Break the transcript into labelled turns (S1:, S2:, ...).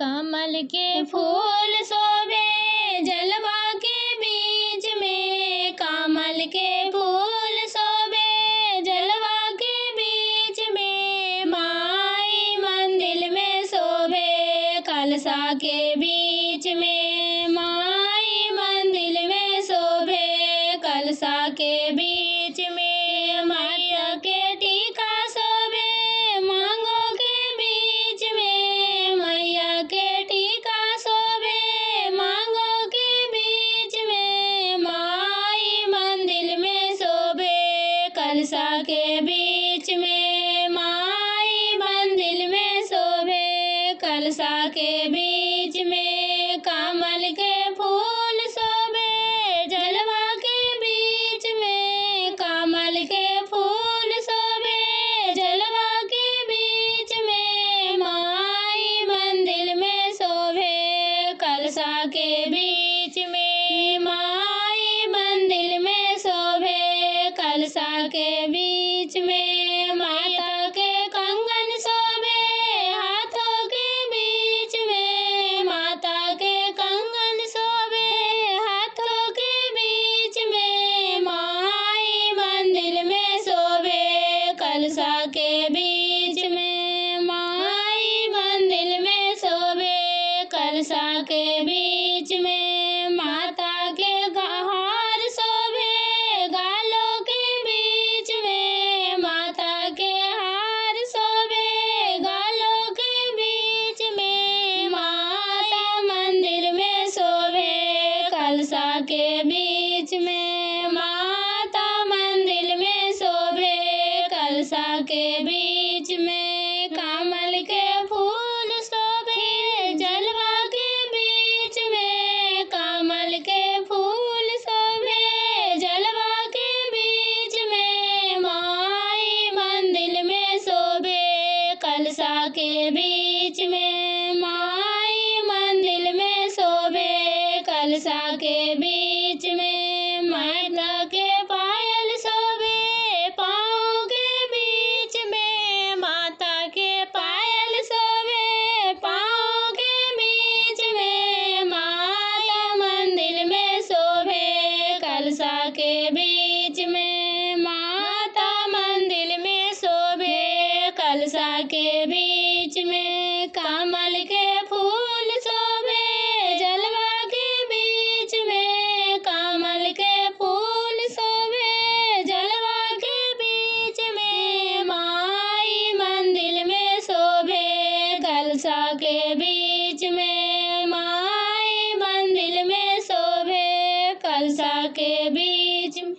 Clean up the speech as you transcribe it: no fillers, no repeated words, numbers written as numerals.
S1: कमल के फूल शोभे जलवा के बीच में, कमल के फूल शोभे जलवा के बीच में, माई मंदिर में शोभे कलशा के बीच में, माई मंदिर में शोभे कलशा के बीच में, मैया के टीका शोभे मांगों के बीच में, मैया के टीका शोभे मांगों के बीच में, माई मंदिर में शोभे कलशा के बीच में, माई मंदिर में शोभे कलशा के बीच में, कमल के फूल शोभे जलवा के बीच में, कमल के फूल शोभे जलवा के बीच में, माई मंदिर में शोभे कलशा के बीच में, माई मंदिर में शोभे कलशा के बीच में, माता के कंगन शोभे हाथों के बीच में, माता के कंगन शोभे हाथों के बीच में, माई मंदिर में शोभे कलशा के बीच में, माई मंदिर में शोभे कलशा के बीच में, माता के हार शोभे गालों के बीच में, माता के हार शोभे गालों के बीच में, माता मंदिर में शोभे कलशा के बीच में, माता मंदिर में शोभे कलशा के बीच में, कमल के फूल शोभे जलवा के बीच में, कमल के फूल शोभे जलवा के बीच में, माई मंदिर में शोभे कलशा के बीच में, माई मंदिर में शोभे कलशा के बीच में, माता के पायल शोभे पाँव के बीच में, माता के पायल शोभे पाँव के बीच में, माता मंदिर में शोभे कलशा के बीच में, माता मंदिर में शोभे कलशा के बीच में, कमल के फूल शोभे जलवा के बीच में, कमल के फूल शोभे जलवा के बीच में, माई मंदिर में शोभे कलशा के बीच में, माई मंदिर में शोभे कलशा के बीच में।